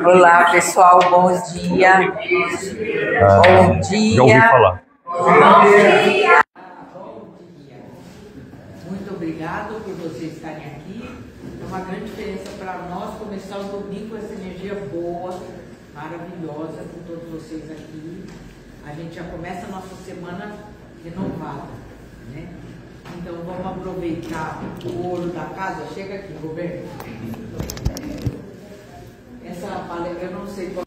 Olá, pessoal, bom dia. Bom dia. Já ouvi falar. Bom dia. Muito obrigado por vocês estarem aqui. É uma grande diferença para nós começar o domingo com essa energia boa, maravilhosa, com todos vocês aqui. A gente já começa a nossa semana renovada, né? Então vamos aproveitar o ouro da casa. Chega aqui, Roberto. Essa palestra eu não sei qual.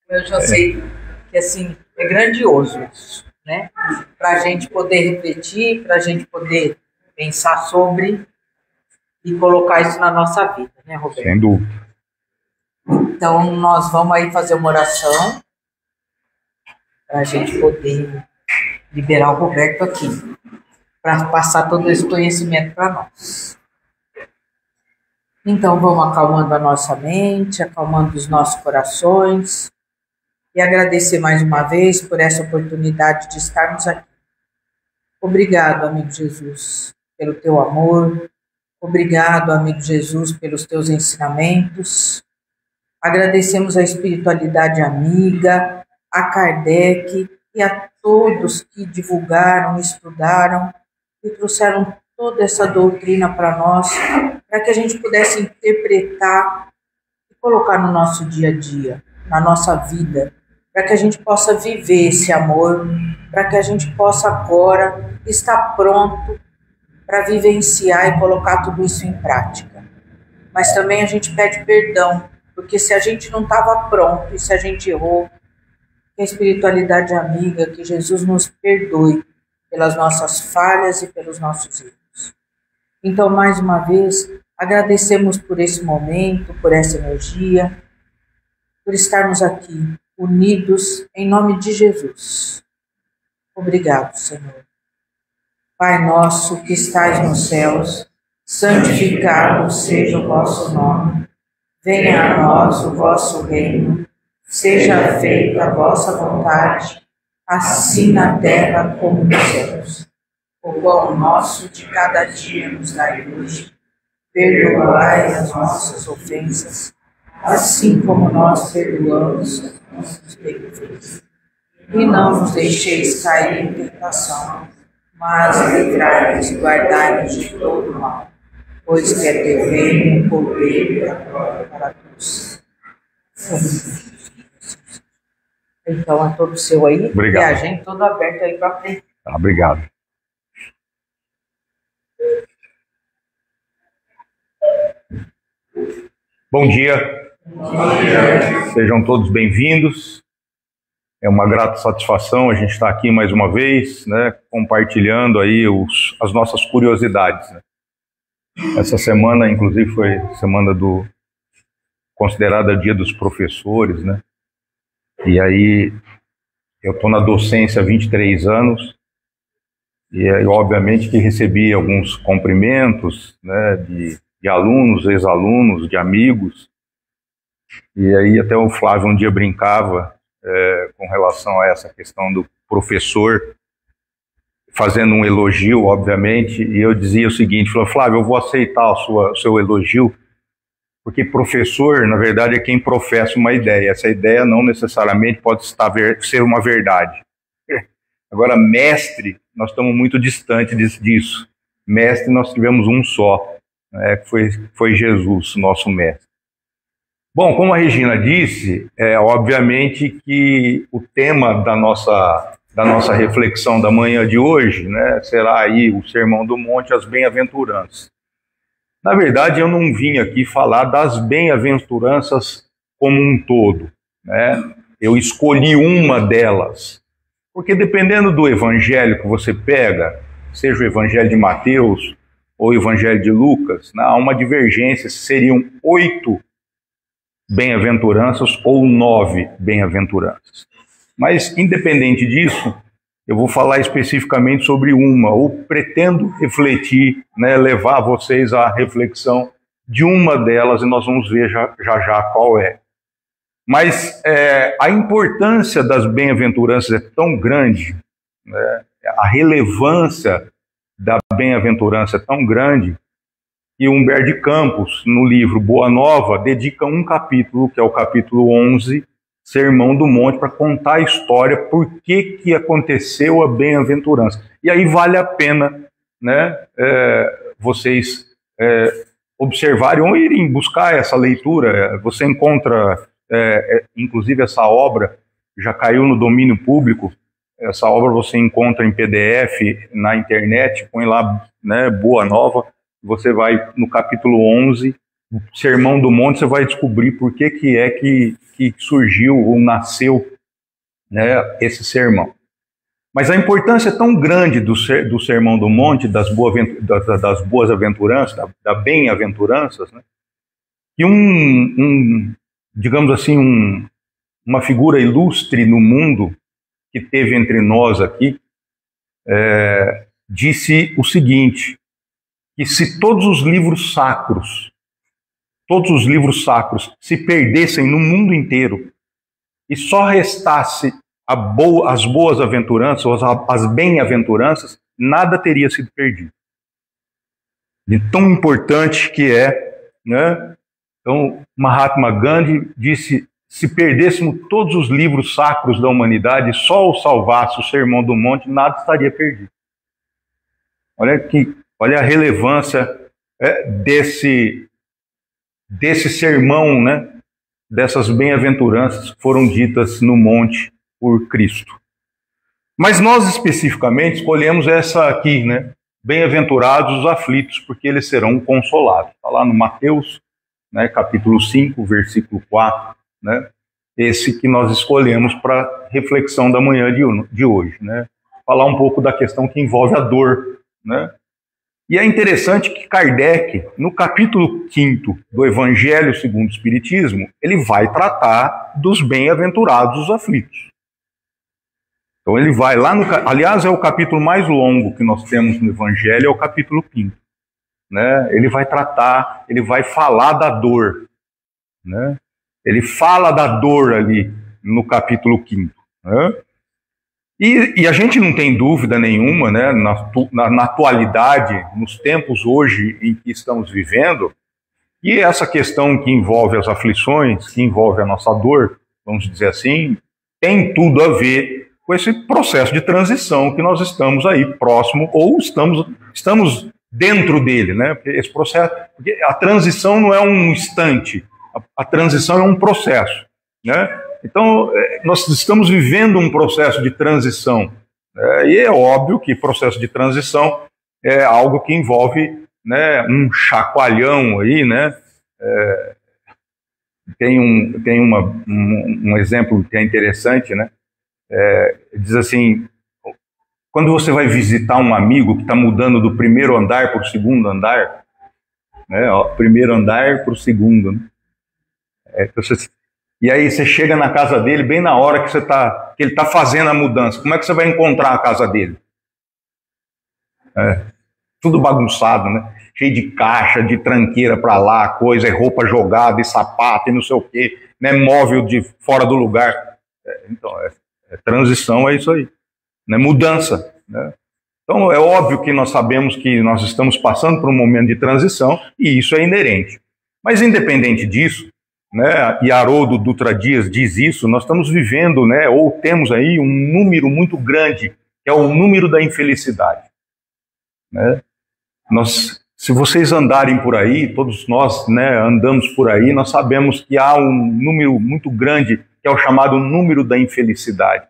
Eu já sei que assim é grandioso isso, né? Para a gente poder refletir, para a gente poder pensar sobre e colocar isso na nossa vida, né, Roberto? Sem dúvida. Então nós vamos aí fazer uma oração para a gente poder liberar o Roberto aqui, para passar todo esse conhecimento para nós. Então vamos acalmando a nossa mente, acalmando os nossos corações e agradecer mais uma vez por essa oportunidade de estarmos aqui. Obrigado, amigo Jesus, pelo teu amor. Obrigado, amigo Jesus, pelos teus ensinamentos. Agradecemos a espiritualidade amiga, a Kardec e a todos que divulgaram, estudaram e trouxeram toda essa doutrina para nós, para que a gente pudesse interpretar e colocar no nosso dia a dia, na nossa vida, para que a gente possa viver esse amor, para que a gente possa agora estar pronto para vivenciar e colocar tudo isso em prática. Mas também a gente pede perdão, porque se a gente não estava pronto e se a gente errou, que a espiritualidade amiga, que Jesus nos perdoe pelas nossas falhas e pelos nossos erros. Então, mais uma vez, agradecemos por esse momento, por essa energia, por estarmos aqui, unidos em nome de Jesus. Obrigado, Senhor. Pai nosso que estais nos céus, santificado seja o vosso nome. Venha a nós o vosso reino. Seja feita a vossa vontade, assim na terra como nos céus. O pão nosso de cada dia nos dai hoje. Perdoai as nossas ofensas, assim como nós perdoamos os nossos devedores. E não nos deixeis cair em tentação, mas livrai-nos e guardai-nos de todo mal, pois que é teu reino, o poder e a glória para todos. Então é todo seu aí. Obrigado. E a gente todo aberto aí para frente. Tá, obrigado. Bom dia. Bom dia. Sejam todos bem-vindos. É uma grata satisfação a gente estar aqui mais uma vez, né, compartilhando aí as nossas curiosidades, né? Essa semana, inclusive, foi semana considerada Dia dos Professores, né? E aí eu estou na docência há 23 anos e aí, obviamente, que recebi alguns cumprimentos, né, de alunos, ex-alunos, de amigos. E aí até o Flávio um dia brincava com relação a essa questão do professor fazendo um elogio, obviamente, e eu dizia o seguinte, falou, Flávio, eu vou aceitar o seu elogio, porque professor, na verdade, é quem professa uma ideia. Essa ideia não necessariamente pode ser uma verdade. Agora, mestre, nós estamos muito distantes disso. Mestre, nós tivemos um só, né, que foi Jesus, nosso mestre. Bom, como a Regina disse, obviamente que o tema da nossa reflexão da manhã de hoje, né, será aí o Sermão do Monte, as bem-aventuranças. Na verdade, eu não vim aqui falar das bem-aventuranças como um todo, né? Eu escolhi uma delas, porque dependendo do evangelho que você pega, seja o evangelho de Mateus ou o evangelho de Lucas, né, há uma divergência, seriam 8 bem-aventuranças ou 9 bem-aventuranças. Mas, independente disso, eu vou falar especificamente sobre uma, ou pretendo refletir, né, levar vocês à reflexão de uma delas, e nós vamos ver já qual é. Mas a importância das bem-aventuranças é tão grande, né, a relevância da bem-aventurança é tão grande que Humberto de Campos, no livro Boa Nova, dedica um capítulo, que é o capítulo 11, Sermão do Monte, para contar a história, por que aconteceu a bem-aventurança. E aí vale a pena, né, vocês observarem ou irem buscar essa leitura. Você encontra, inclusive essa obra já caiu no domínio público. Essa obra você encontra em PDF na internet, põe lá, né, Boa Nova, você vai no capítulo 11, Sermão do Monte, você vai descobrir por que surgiu ou nasceu, né, esse sermão. Mas a importância é tão grande do Sermão do Monte, das boas aventuranças, da bem-aventuranças, né, que digamos assim, uma figura ilustre no mundo que teve entre nós aqui, disse o seguinte, que se todos os livros sacros se perdessem no mundo inteiro e só restasse as boas aventuranças, ou as bem-aventuranças, nada teria sido perdido. De tão importante que é, né? Então, Mahatma Gandhi disse, se perdêssemos todos os livros sacros da humanidade e só o salvasse o Sermão do Monte, nada estaria perdido. Olha a relevância desse sermão, né? Dessas bem-aventuranças que foram ditas no monte por Cristo. Mas nós especificamente escolhemos essa aqui, né? Bem-aventurados os aflitos, porque eles serão consolados. Está lá no Mateus, né, capítulo 5, versículo 4, né? Esse que nós escolhemos para reflexão da manhã de hoje, né? Falar um pouco da questão que envolve a dor, né? E é interessante que Kardec, no capítulo 5 do Evangelho segundo o Espiritismo, ele vai tratar dos bem-aventurados os aflitos. Então ele vai lá aliás, é o capítulo mais longo que nós temos no Evangelho, é o capítulo 5. Né? Ele vai tratar, ele vai falar da dor. Né? Ele fala da dor ali no capítulo 5. Né? E a gente não tem dúvida nenhuma, né, na atualidade, nos tempos hoje em que estamos vivendo, e essa questão que envolve as aflições, que envolve a nossa dor, vamos dizer assim, tem tudo a ver com esse processo de transição que nós estamos aí próximo, ou estamos dentro dele, né? Esse processo, porque a transição não é um instante, a transição é um processo, né? Então, nós estamos vivendo um processo de transição, e é óbvio que processo de transição é algo que envolve, né, um chacoalhão aí, né? Tem um exemplo que é interessante, né? Diz assim, quando você vai visitar um amigo que está mudando do primeiro andar para o segundo andar, né, primeiro andar para o segundo, né? E aí você chega na casa dele bem na hora que ele está fazendo a mudança. Como é que você vai encontrar a casa dele? Tudo bagunçado, né? Cheio de caixa, de tranqueira para lá, coisa, roupa jogada, e sapato, e não sei o quê, né? Móvel de fora do lugar. Então, transição é isso aí, né? Mudança, né? Então, é óbvio que nós sabemos que nós estamos passando por um momento de transição, e isso é inerente. Mas, independente disso, né, e Haroldo Dutra Dias diz isso, nós estamos vivendo, né, ou temos aí um número muito grande, que é o número da infelicidade. Né? Se vocês andarem por aí, todos nós, né, andamos por aí, nós sabemos que há um número muito grande, que é o chamado número da infelicidade.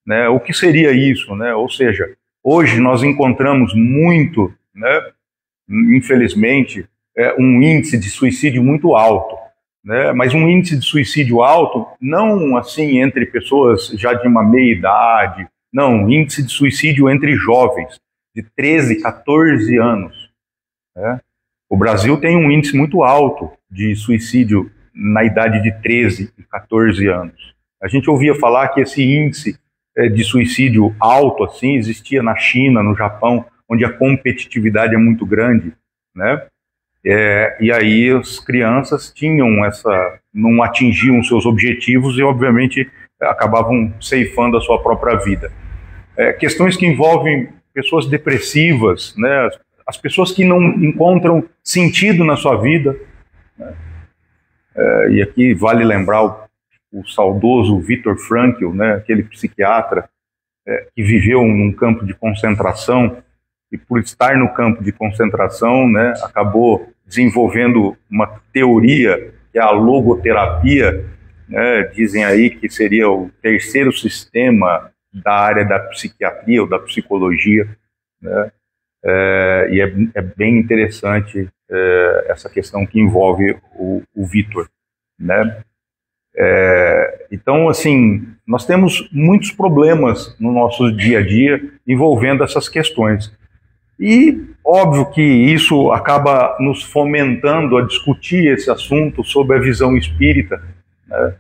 Né? O que seria isso? Né? Ou seja, hoje nós encontramos muito, né, infelizmente, um índice de suicídio muito alto. Né, mas um índice de suicídio alto, não assim entre pessoas já de uma meia-idade, não, índice de suicídio entre jovens, de 13, 14 anos. Né. O Brasil tem um índice muito alto de suicídio na idade de 13 e 14 anos. A gente ouvia falar que esse índice de suicídio alto assim existia na China, no Japão, onde a competitividade é muito grande, né? E aí as crianças não atingiam seus objetivos e, obviamente, acabavam ceifando a sua própria vida. questões que envolvem pessoas depressivas, né? As pessoas que não encontram sentido na sua vida, né? E aqui vale lembrar o saudoso Viktor Frankl, né? Aquele psiquiatra que viveu num campo de concentração e por estar no campo de concentração, né, acabou desenvolvendo uma teoria que é a logoterapia, né? Dizem aí que seria o terceiro sistema da área da psiquiatria ou da psicologia, né? E é bem interessante essa questão que envolve o Viktor, né? Então, assim, nós temos muitos problemas no nosso dia a dia envolvendo essas questões. E óbvio que isso acaba nos fomentando a discutir esse assunto sob a visão espírita, né?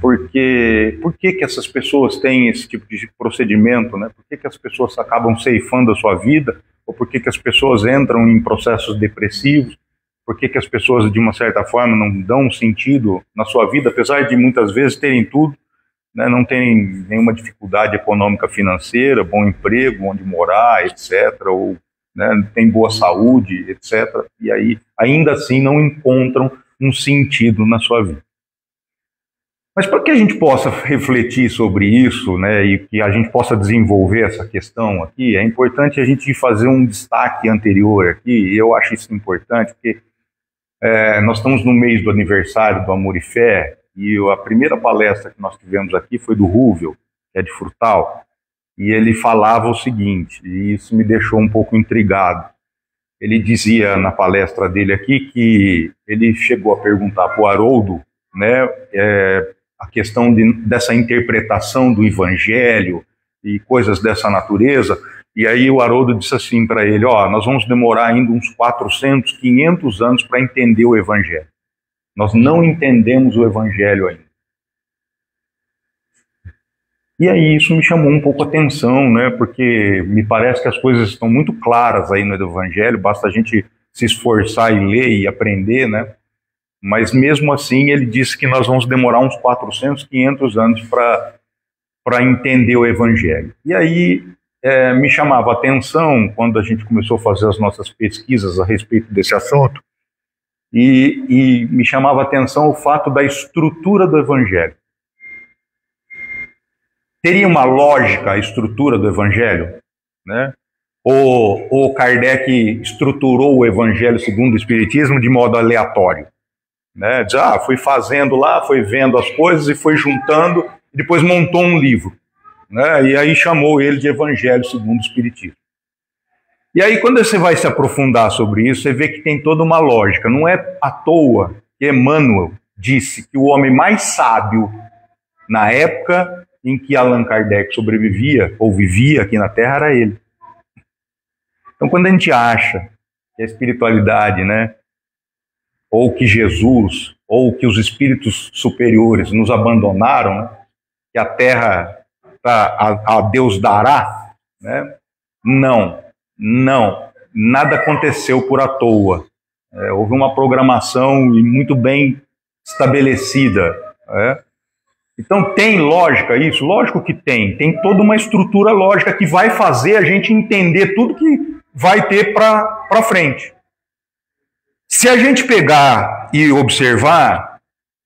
Porque por que essas pessoas têm esse tipo de procedimento, né? Por que as pessoas acabam ceifando a sua vida? Ou por que as pessoas entram em processos depressivos? Por que as pessoas, de uma certa forma, não dão sentido na sua vida, apesar de muitas vezes terem tudo, né? Não terem nenhuma dificuldade econômica financeira, bom emprego, onde morar, etc., ou, né, tem boa saúde, etc., e aí ainda assim não encontram um sentido na sua vida. Mas para que a gente possa refletir sobre isso, né, e que a gente possa desenvolver essa questão aqui, é importante a gente fazer um destaque anterior aqui, e eu acho isso importante, porque nós estamos no mês do aniversário do Amor e Fé, e a primeira palestra que nós tivemos aqui foi do Rúvel, que é de Frutal, e ele falava o seguinte, e isso me deixou um pouco intrigado. Ele dizia na palestra dele aqui que ele chegou a perguntar para o Haroldo, né, a questão dessa interpretação do Evangelho e coisas dessa natureza, e aí o Haroldo disse assim para ele, nós vamos demorar ainda uns 400, 500 anos para entender o Evangelho. Nós não entendemos o Evangelho ainda. E aí isso me chamou um pouco a atenção, né, porque me parece que as coisas estão muito claras aí no Evangelho, basta a gente se esforçar e ler e aprender, né? Mas mesmo assim ele disse que nós vamos demorar uns 400, 500 anos para entender o Evangelho. E aí me chamava a atenção, quando a gente começou a fazer as nossas pesquisas a respeito desse assunto, e me chamava a atenção o fato da estrutura do Evangelho. Teria uma lógica a estrutura do Evangelho, né? Ou Kardec estruturou o Evangelho segundo o Espiritismo de modo aleatório, né? Diz, foi fazendo lá, foi vendo as coisas e foi juntando, e depois montou um livro, né? E aí chamou ele de Evangelho segundo o Espiritismo. E aí quando você vai se aprofundar sobre isso, você vê que tem toda uma lógica. Não é à toa que Emmanuel disse que o homem mais sábio na época em que Allan Kardec sobrevivia, ou vivia aqui na Terra, era ele. Então quando a gente acha que a espiritualidade, né, ou que Jesus, ou que os espíritos superiores nos abandonaram, né, que a Terra a Deus dará, né? Não, nada aconteceu por à toa. Houve uma programação muito bem estabelecida. Então tem lógica isso? Lógico que tem. Tem toda uma estrutura lógica que vai fazer a gente entender tudo que vai ter para frente. Se a gente pegar e observar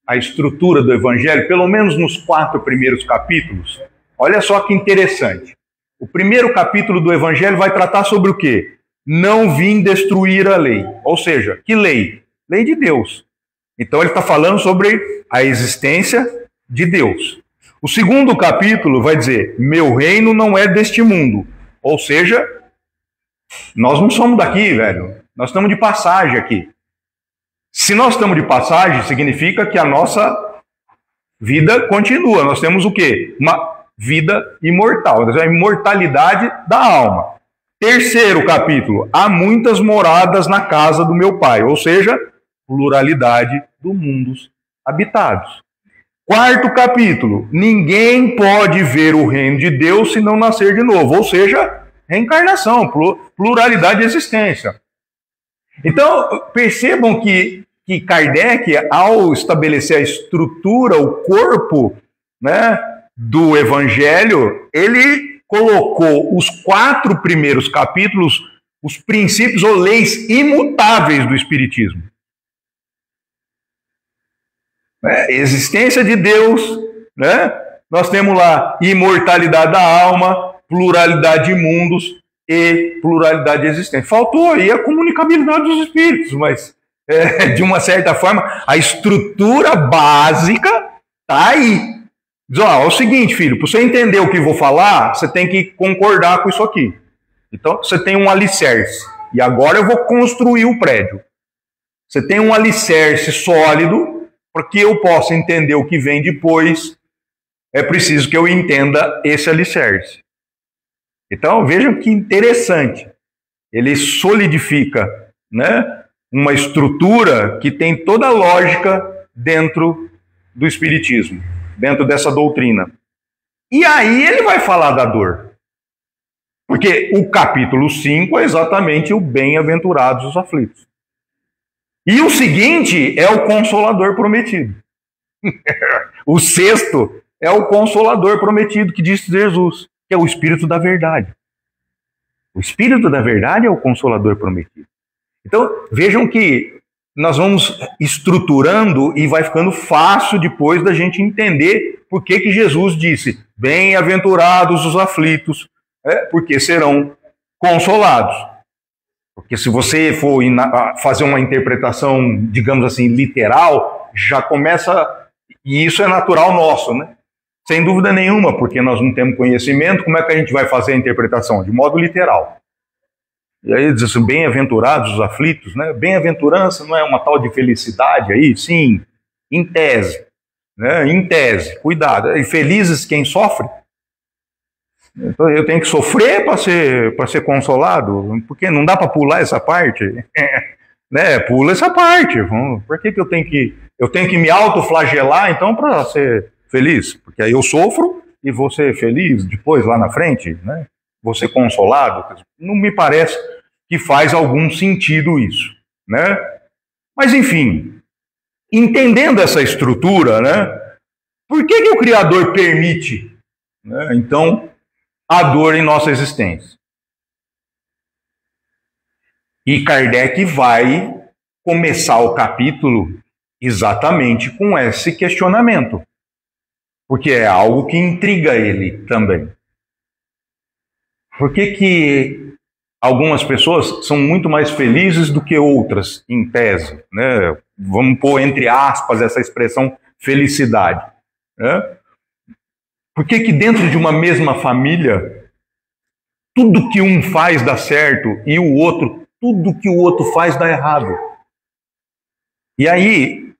a estrutura do Evangelho, pelo menos nos 4 primeiros capítulos, olha só que interessante. O primeiro capítulo do Evangelho vai tratar sobre o quê? Não vim destruir a lei. Ou seja, que lei? Lei de Deus. Então ele está falando sobre a existência de Deus. O segundo capítulo vai dizer, meu reino não é deste mundo. Ou seja, nós não somos daqui, velho. Nós estamos de passagem aqui. Se nós estamos de passagem, significa que a nossa vida continua. Nós temos o quê? Uma vida imortal, a imortalidade da alma. Terceiro capítulo, há muitas moradas na casa do meu pai, ou seja, pluralidade dos mundos habitados. Quarto capítulo, ninguém pode ver o reino de Deus se não nascer de novo, ou seja, reencarnação, pluralidade de existência. Então, percebam que Kardec, ao estabelecer a estrutura, o corpo, né, do Evangelho, ele colocou os 4 primeiros capítulos, os princípios ou leis imutáveis do Espiritismo. Existência de Deus, né? Nós temos lá imortalidade da alma, pluralidade de mundos e pluralidade de existência. Faltou aí a comunicabilidade dos espíritos, mas de uma certa forma a estrutura básica está aí. Diz, ó, é o seguinte, filho, para você entender o que eu vou falar, você tem que concordar com isso aqui. Então, você tem um alicerce. E agora eu vou construir o prédio. Você tem um alicerce sólido, para que eu possa entender o que vem depois, é preciso que eu entenda esse alicerce. Então, vejam que interessante. Ele solidifica, né, uma estrutura que tem toda a lógica dentro do Espiritismo, dentro dessa doutrina. E aí ele vai falar da dor. Porque o capítulo 5 é exatamente o bem-aventurados os aflitos. E o seguinte é o Consolador prometido. O 6º é o Consolador prometido, que disse Jesus, que é o Espírito da Verdade. O Espírito da Verdade é o Consolador prometido. Então, vejam que nós vamos estruturando e vai ficando fácil depois da gente entender por que Jesus disse: bem-aventurados os aflitos, porque serão consolados. Porque se você for fazer uma interpretação, digamos assim, literal, já começa, e isso é natural nosso, né? Sem dúvida nenhuma, porque nós não temos conhecimento, como é que a gente vai fazer a interpretação? De modo literal. E aí diz assim, bem-aventurados os aflitos, né? Bem-aventurança não é uma tal de felicidade aí? Sim, em tese, né? Em tese, cuidado. E felizes quem sofre? Então, eu tenho que sofrer para ser consolado? Porque não dá para pular essa parte? Né? Pula essa parte. Por que eu tenho que me autoflagelar, então, para ser feliz? Porque aí eu sofro e vou ser feliz depois, lá na frente, né? Vou ser consolado. Não me parece que faz algum sentido isso, né? Mas, enfim, entendendo essa estrutura, né? Por que o Criador permite, né, então, a dor em nossa existência? E Kardec vai começar o capítulo exatamente com esse questionamento, porque é algo que intriga ele também. Por que algumas pessoas são muito mais felizes do que outras, em tese, né? Vamos pôr entre aspas essa expressão felicidade, né? Por que dentro de uma mesma família, tudo que um faz dá certo e o outro, tudo que o outro faz dá errado? E aí,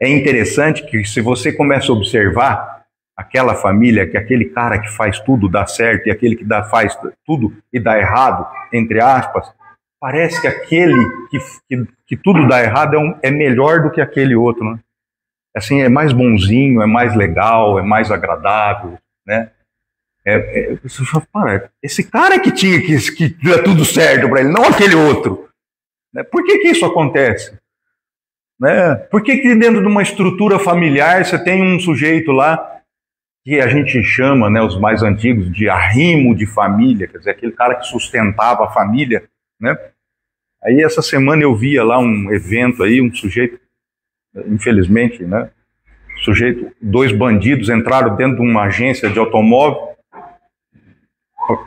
é interessante que se você começa a observar aquela família, que aquele cara que faz tudo dá certo e aquele que faz tudo e dá errado, entre aspas, parece que aquele que tudo dá errado é melhor do que aquele outro, né? Assim, é mais bonzinho, é mais legal, é mais agradável, né? Você fala, esse cara que tinha que dar tudo certo para ele, não aquele outro. Né? Por que isso acontece? Né? Por que dentro de uma estrutura familiar você tem um sujeito lá que a gente chama, né, os mais antigos, de arrimo de família, quer dizer, aquele cara que sustentava a família, né? Aí essa semana eu via lá um evento aí, um sujeito, infelizmente, né? Dois bandidos entraram dentro de uma agência de automóvel,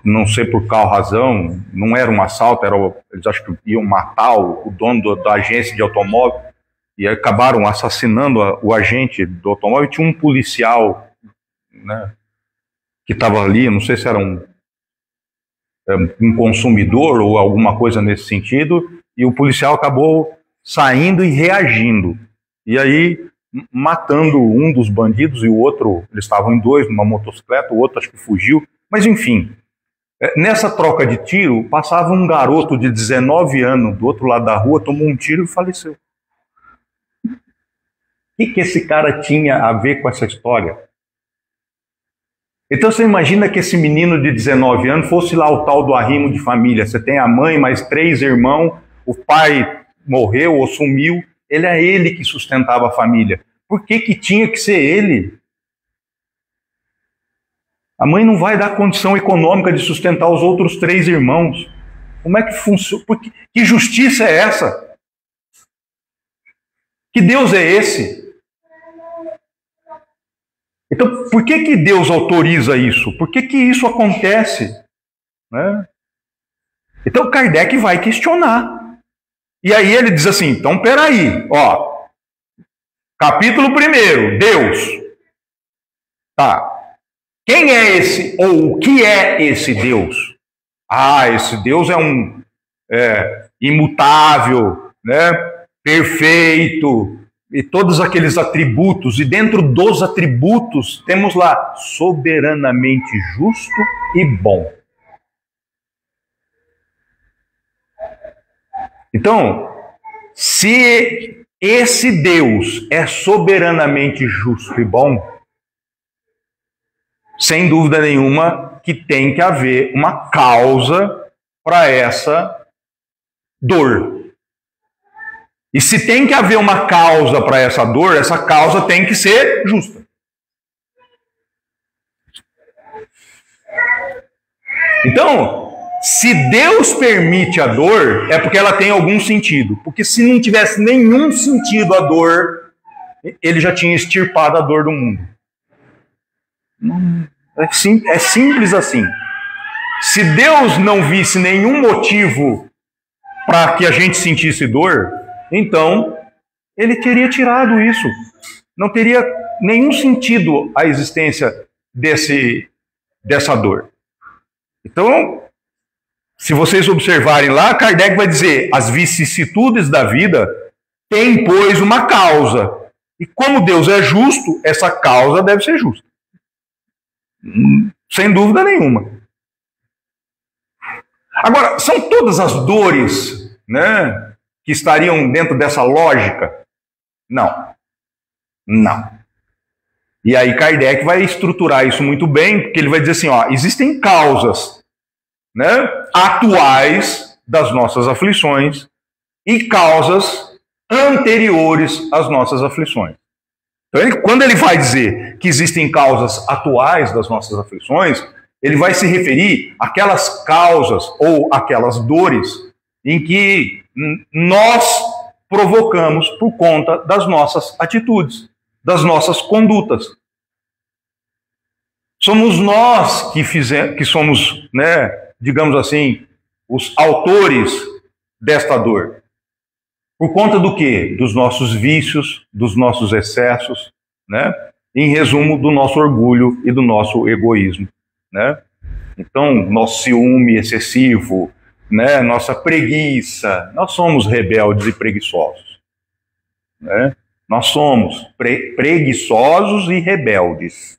não sei por qual razão, não era um assalto, eles acho que iam matar o dono da agência de automóvel, e acabaram assassinando o agente do automóvel. E tinha um policial, né, que estava ali, não sei se era um consumidor ou alguma coisa nesse sentido, e o policial acabou saindo e reagindo. E aí, matando um dos bandidos e o outro, eles estavam em dois, numa motocicleta, o outro acho que fugiu. Mas enfim, nessa troca de tiro, passava um garoto de 19 anos do outro lado da rua, tomou um tiro e faleceu. O que esse cara tinha a ver com essa história? Então você imagina que esse menino de 19 anos fosse lá o tal do arrimo de família. Você tem a mãe, mais 3 irmãos, o pai morreu ou sumiu, era ele que sustentava a família. Por que tinha que ser ele? A mãe não vai dar condição econômica de sustentar os outros 3 irmãos. Como é que funciona? Que justiça é essa? Que Deus é esse? Então, por que Deus autoriza isso? Por que isso acontece? Né? Então, Kardec vai questionar. E aí ele diz assim, então, peraí, ó, capítulo 1, Deus. Tá. Quem é esse, ou o que é esse Deus? Ah, esse Deus é um imutável, né, perfeito, e todos aqueles atributos, e dentro dos atributos temos lá, soberanamente justo e bom. Então, se esse Deus é soberanamente justo e bom, sem dúvida nenhuma que tem que haver uma causa para essa dor. E se tem que haver uma causa para essa dor, essa causa tem que ser justa. Então, se Deus permite a dor, é porque ela tem algum sentido. Porque se não tivesse nenhum sentido a dor, ele já tinha extirpado a dor do mundo. É simples assim. Se Deus não visse nenhum motivo para que a gente sentisse dor, então ele teria tirado isso. Não teria nenhum sentido a existência dessa dor. Então, se vocês observarem lá, Kardec vai dizer, as vicissitudes da vida têm, pois, uma causa. E como Deus é justo, essa causa deve ser justa. Sem dúvida nenhuma. Agora, são todas as dores, né, que estariam dentro dessa lógica? Não. Não. E aí Kardec vai estruturar isso muito bem, porque ele vai dizer assim, ó, existem causas, né, atuais das nossas aflições e causas anteriores às nossas aflições. Então, quando ele vai dizer que existem causas atuais das nossas aflições, ele vai se referir àquelas causas ou aquelas dores em que nós provocamos por conta das nossas atitudes, das nossas condutas. Somos nós que somos, né, digamos assim, os autores desta dor. Por conta do quê? Dos nossos vícios, dos nossos excessos, né? Em resumo, do nosso orgulho e do nosso egoísmo, né? Então, nosso ciúme excessivo, né? Nossa preguiça, nós somos rebeldes e preguiçosos, né? Nós somos preguiçosos e rebeldes,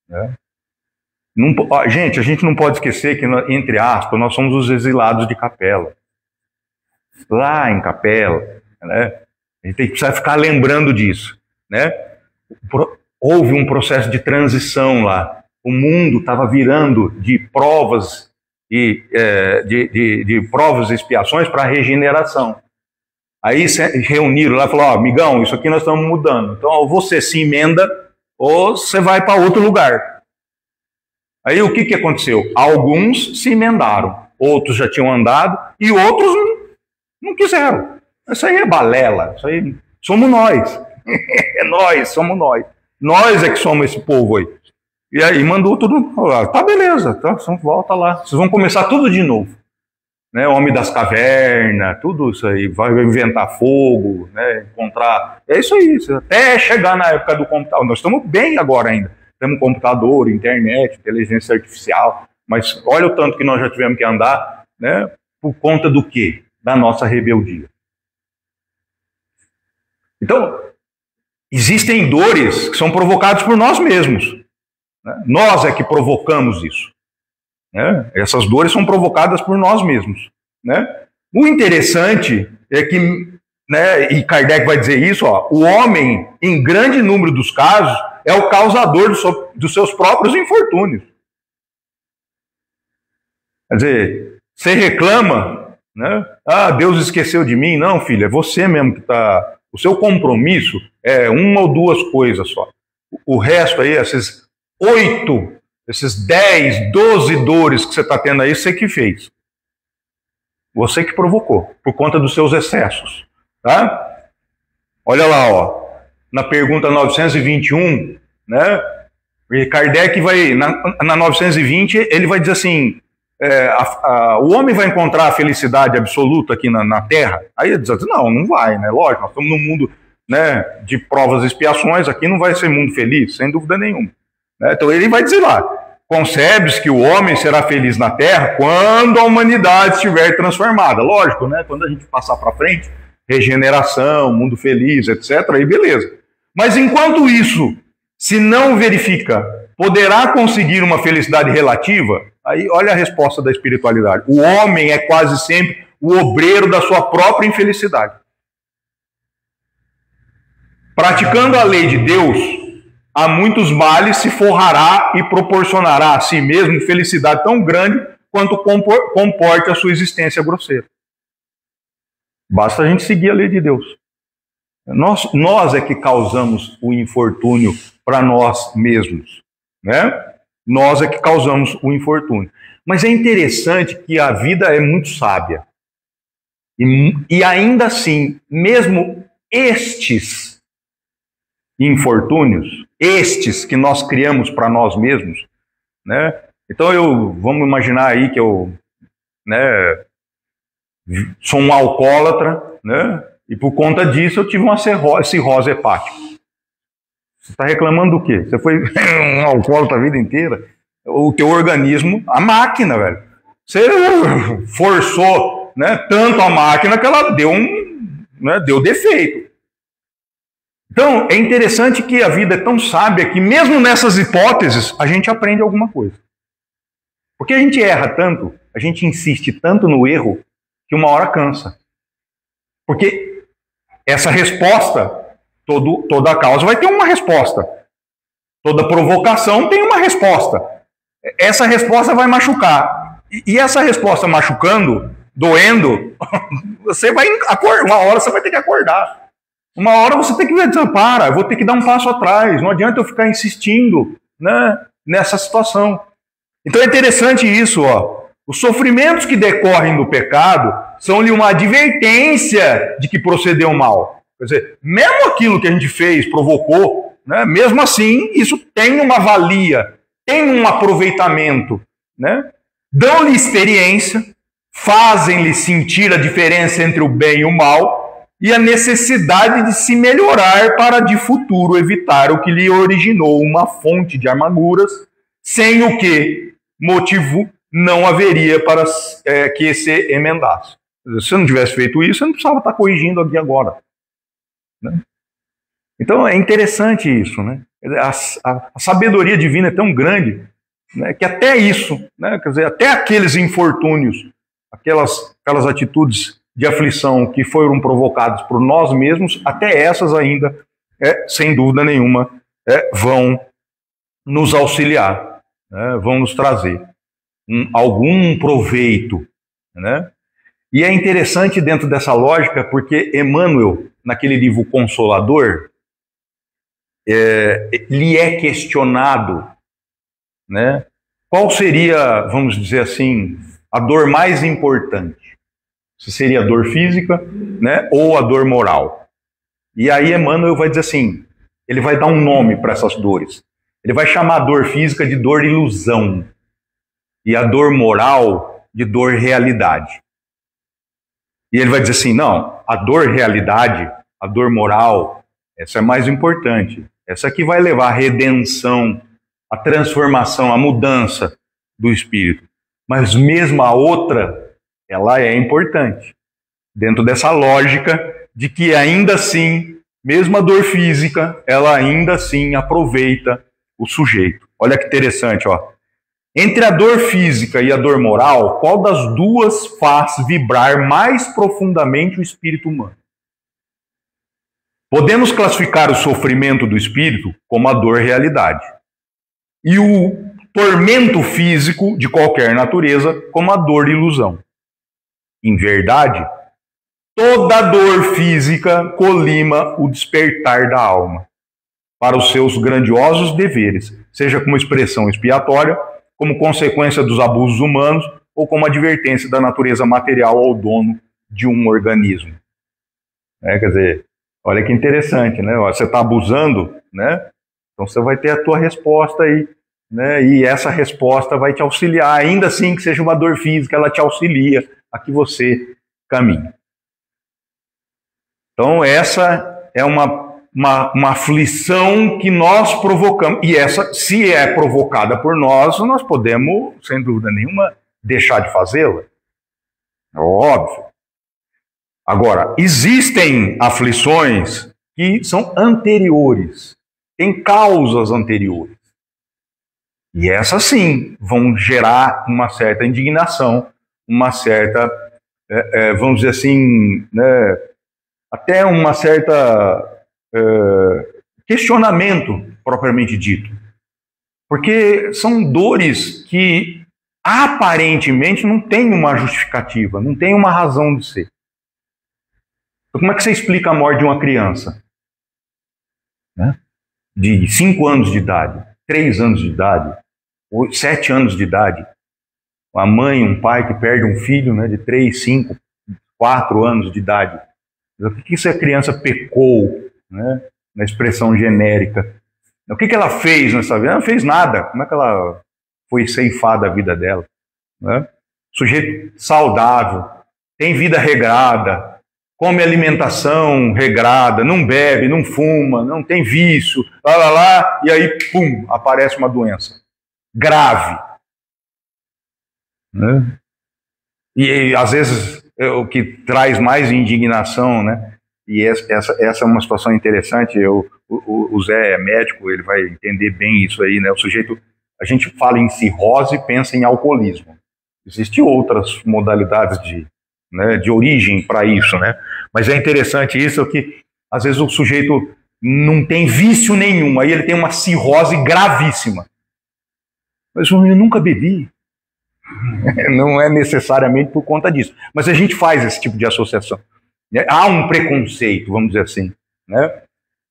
né? Gente, a gente não pode esquecer que, entre aspas, nós somos os exilados de Capela. Lá em Capela, né? A gente precisa ficar lembrando disso, né? Houve um processo de transição lá. O mundo estava virando de provas de provas e expiações para regeneração. Aí se reuniram lá e falaram, ó, amigão, isso aqui nós estamos mudando. Então, ou você se emenda ou você vai para outro lugar. Aí o que aconteceu? Alguns se emendaram, outros já tinham andado e outros não quiseram. Isso aí é balela, isso aí somos nós. É nós, somos nós. Nós é que somos esse povo aí. E aí mandou todo mundo falar, tá beleza, tá, volta lá. Vocês vão começar tudo de novo. Né, Homem das Cavernas, tudo isso aí, vai inventar fogo, né, encontrar... É isso aí, até chegar na época do computador. Nós estamos bem agora ainda. Temos computador, internet, inteligência artificial, mas olha o tanto que nós já tivemos que andar, né, por conta do quê? Da nossa rebeldia. Então, existem dores que são provocadas por nós mesmos. Né? Nós é que provocamos isso. Né? Essas dores são provocadas por nós mesmos. Né? O interessante é que, né, e Kardec vai dizer isso, ó, o homem, em grande número dos casos, é o causador dos seus próprios infortúnios. Quer dizer, você reclama, né? Ah, Deus esqueceu de mim. Não, filho, é você mesmo que está... O seu compromisso é uma ou duas coisas só. O resto aí, esses 8 Esses 10, 12 dores que você está tendo aí, você que fez. Você que provocou, por conta dos seus excessos. Tá? Olha lá, ó, na pergunta 921, né? Kardec vai, na 920, ele vai dizer assim, o homem vai encontrar a felicidade absoluta aqui na Terra? Aí ele diz assim, não vai, né? Lógico, nós estamos num mundo, né, de provas e expiações, aqui não vai ser mundo feliz, sem dúvida nenhuma. Né? Então ele vai dizer lá, concebe-se que o homem será feliz na Terra quando a humanidade estiver transformada. Lógico, né? Quando a gente passar para frente, regeneração, mundo feliz, etc., aí beleza. Mas enquanto isso se não verifica, poderá conseguir uma felicidade relativa? Aí olha a resposta da espiritualidade. O homem é quase sempre o obreiro da sua própria infelicidade. Praticando a lei de Deus, a muitos males se forrará e proporcionará a si mesmo felicidade tão grande quanto comporte a sua existência grosseira. Basta a gente seguir a lei de Deus. Nós é que causamos o infortúnio para nós mesmos, né? Nós é que causamos o infortúnio. Mas é interessante que a vida é muito sábia. E ainda assim, mesmo estes infortúnios, estes que nós criamos para nós mesmos, né? Então vamos imaginar aí que eu, né, sou um alcoólatra, né? E por conta disso eu tive uma cirrose hepática. Você está reclamando do quê? Você foi um alcoólatra a vida inteira? O teu organismo, a máquina, velho. Você forçou, né, tanto a máquina que ela deu defeito. Então, é interessante que a vida é tão sábia que mesmo nessas hipóteses a gente aprende alguma coisa. Porque a gente erra tanto, a gente insiste tanto no erro, que uma hora cansa. Porque essa resposta, toda causa vai ter uma resposta. Toda provocação tem uma resposta. Essa resposta vai machucar. E essa resposta machucando, doendo, você vai acordar. Uma hora você vai ter que acordar. Uma hora você tem que ver, eu vou ter que dar um passo atrás. Não adianta eu ficar insistindo, né, nessa situação. Então é interessante isso, ó. Os sofrimentos que decorrem do pecado são-lhe uma advertência de que procedeu mal. Quer dizer, mesmo aquilo que a gente fez, provocou, né, mesmo assim, isso tem uma valia, tem um aproveitamento. Né? Dão-lhe experiência, fazem-lhe sentir a diferença entre o bem e o mal e a necessidade de se melhorar para de futuro evitar o que lhe originou uma fonte de amarguras, sem o que motivo não haveria para que se emendasse. Se eu não tivesse feito isso, eu não precisava estar corrigindo aqui agora. Né? Então é interessante isso. Né? A sabedoria divina é tão grande, né, que até isso, né, quer dizer, até aqueles infortúnios, aquelas atitudes de aflição que foram provocadas por nós mesmos, até essas ainda, sem dúvida nenhuma, vão nos auxiliar, né, vão nos trazer algum proveito. Né? E é interessante dentro dessa lógica, porque Emmanuel, naquele livro Consolador, lhe é questionado, né, qual seria, vamos dizer assim, a dor mais importante. Se seria a dor física, né, ou a dor moral. E aí Emmanuel vai dizer assim, ele vai dar um nome para essas dores. Ele vai chamar a dor física de dor ilusão. E a dor moral de dor realidade. E ele vai dizer assim, não, a dor realidade, a dor moral, essa é mais importante. Essa aqui vai levar a redenção, a transformação, a mudança do espírito. Mas mesmo a outra, ela é importante. Dentro dessa lógica de que ainda assim, mesmo a dor física, ela ainda assim aproveita o sujeito. Olha que interessante, ó. Entre a dor física e a dor moral, qual das duas faz vibrar mais profundamente o espírito humano? Podemos classificar o sofrimento do espírito como a dor realidade e o tormento físico de qualquer natureza como a dor ilusão. Em verdade, toda dor física colima o despertar da alma para os seus grandiosos deveres, seja como expressão expiatória, como consequência dos abusos humanos ou como advertência da natureza material ao dono de um organismo. Quer dizer, olha que interessante, né? Você está abusando, né? Então você vai ter a tua resposta aí, né? E essa resposta vai te auxiliar, ainda assim que seja uma dor física, ela te auxilia a que você caminhe. Então essa é uma aflição que nós provocamos, e essa, se é provocada por nós podemos, sem dúvida nenhuma, deixar de fazê-la. É óbvio. Agora, existem aflições que são anteriores, têm causas anteriores. E essas sim vão gerar uma certa indignação, uma certa, vamos dizer assim, né, até uma certa questionamento propriamente dito. Porque são dores que aparentemente não têm uma justificativa, não têm uma razão de ser. Então, como é que você explica a morte de uma criança? Né? De 5 anos de idade, 3 anos de idade, 7 anos de idade. Uma mãe, um pai que perde um filho, né, de 3, 5, 4 anos de idade. O que essa criança pecou, né, na expressão genérica? O que ela fez nessa vida? Ela não fez nada. Como é que ela foi ceifada a vida dela? Né? Sujeito saudável, tem vida regrada, come alimentação regrada, não bebe, não fuma, não tem vício, e aí, pum, aparece uma doença grave. Né? E às vezes o que traz mais indignação, né? E essa é uma situação interessante. O Zé é médico, ele vai entender bem isso aí, né? O sujeito, a gente fala em cirrose e pensa em alcoolismo. Existem outras modalidades de origem para isso, né? Mas é interessante isso, que às vezes o sujeito não tem vício nenhum, aí ele tem uma cirrose gravíssima. Mas eu nunca bebi. Não é necessariamente por conta disso. Mas a gente faz esse tipo de associação. Há um preconceito, vamos dizer assim. Né?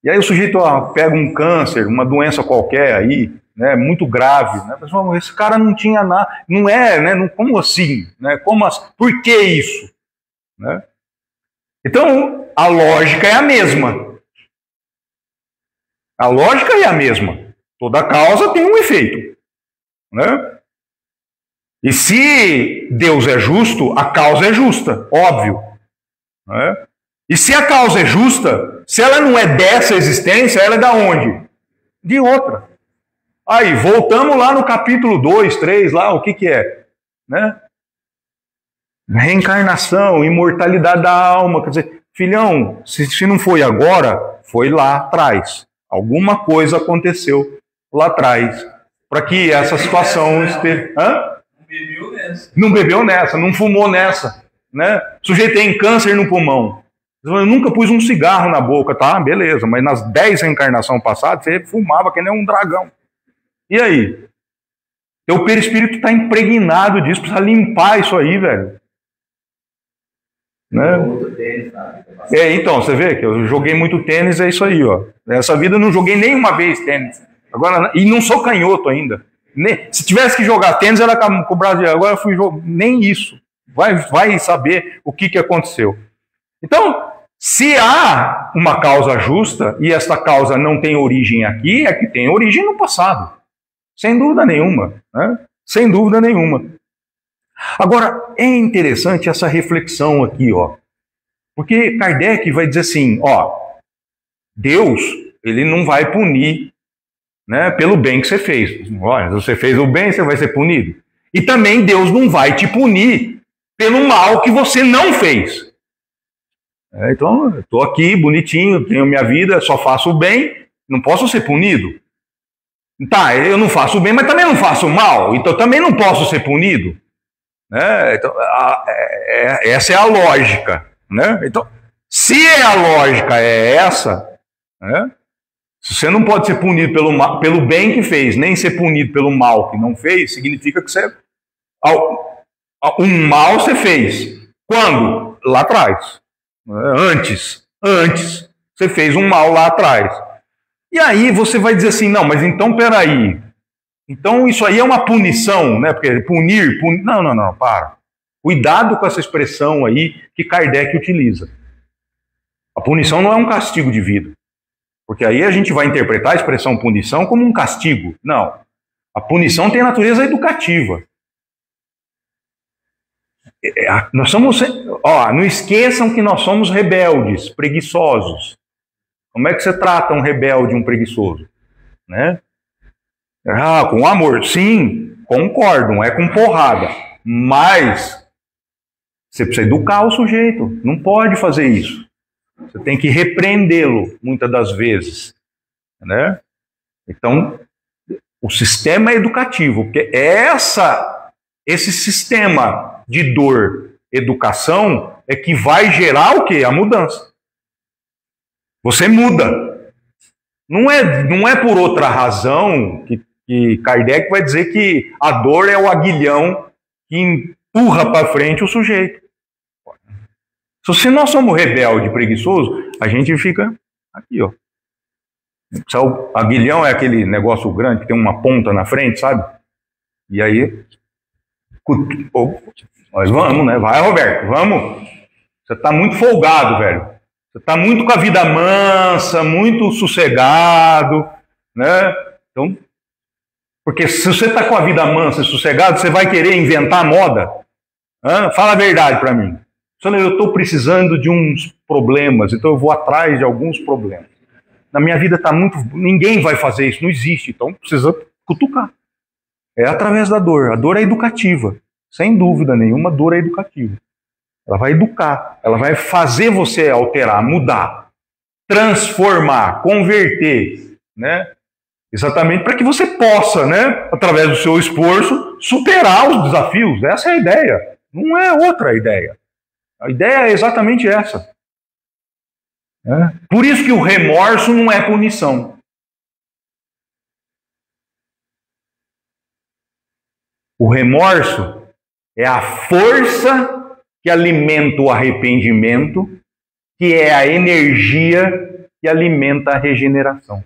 E aí o sujeito pega um câncer, uma doença qualquer aí, né, muito grave. Né? Mas, esse cara não tinha nada. Não é, né? Não, como assim? Né? Por que isso? Né? Então, a lógica é a mesma. A lógica é a mesma. Toda causa tem um efeito. Né? E se Deus é justo, a causa é justa, óbvio. Né? E se a causa é justa, se ela não é dessa existência, ela é da onde? De outra. Aí, voltamos lá no capítulo 2, 3, lá, o que é? Né? Reencarnação, imortalidade da alma. Quer dizer, filhão, se não foi agora, foi lá atrás. Alguma coisa aconteceu lá atrás para que essa situação esteja... Não bebeu nessa, não fumou nessa. Né? O sujeito tem câncer no pulmão. Eu nunca pus um cigarro na boca, tá? Beleza, mas nas 10 reencarnações passadas, você fumava que nem um dragão. E aí? Teu perispírito está impregnado disso, precisa limpar isso aí, velho. Né? Então, você vê que eu joguei muito tênis, é isso aí, ó. Nessa vida eu não joguei nenhuma vez tênis. Agora, e não sou canhoto ainda. Se tivesse que jogar tênis, era com o Brasil. Agora eu fui jogar. Nem isso. Vai saber o que aconteceu. Então, se há uma causa justa, e esta causa não tem origem aqui, é que tem origem no passado. Sem dúvida nenhuma. Né? Sem dúvida nenhuma. Agora, é interessante essa reflexão aqui, ó. Porque Kardec vai dizer assim, ó, Deus, ele não vai punir, né, pelo bem que você fez. Olha, se você fez o bem, você vai ser punido. E também Deus não vai te punir pelo mal que você não fez. Então, eu estou aqui, bonitinho, tenho minha vida, só faço o bem, não posso ser punido. Tá, eu não faço o bem, mas também não faço o mal, então também não posso ser punido. Né? Então, essa é a lógica. Né? Então, se a lógica é essa, né? Se você não pode ser punido pelo bem que fez, nem ser punido pelo mal que não fez, significa que um mal você fez. Quando? Lá atrás. Antes. Você fez um mal lá atrás. E aí você vai dizer assim, não, mas então peraí, Então isso aí é uma punição, né? Porque punir. Não, para. Cuidado com essa expressão aí que Kardec utiliza. A punição não é um castigo de vida. Porque aí a gente vai interpretar a expressão punição como um castigo. Não. A punição tem natureza educativa. Nós somos, não esqueçam que nós somos rebeldes, preguiçosos. Como é que você trata um rebelde, um preguiçoso? Né? Com amor, sim, concordo, não é com porrada. Mas você precisa educar o sujeito, não pode fazer isso. Você tem que repreendê-lo, muitas das vezes. Né? Então, o sistema é educativo, porque esse sistema de dor, educação, é que vai gerar o quê? A mudança. Você muda. Não é por outra razão que Kardec vai dizer que a dor é o aguilhão que empurra para frente o sujeito. Se nós somos rebelde e preguiçoso, a gente fica aqui, ó. O aguilhão é aquele negócio grande que tem uma ponta na frente, sabe? E aí, nós vamos, né? Vai, Roberto, vamos. Você está muito folgado, velho. Você está muito com a vida mansa, muito sossegado, né? Então, porque se você está com a vida mansa e sossegado, você vai querer inventar moda? Fala a verdade para mim. Eu estou precisando de uns problemas, então eu vou atrás de alguns problemas. Na minha vida está muito... Ninguém vai fazer isso, não existe, então precisa cutucar. É através da dor. A dor é educativa. Sem dúvida nenhuma, a dor é educativa. Ela vai educar, ela vai fazer você alterar, mudar, transformar, converter, né? Exatamente para que você possa, né, através do seu esforço, superar os desafios. Essa é a ideia, não é outra ideia. A ideia é exatamente essa. Por isso que o remorso não é punição. O remorso é a força que alimenta o arrependimento, que é a energia que alimenta a regeneração.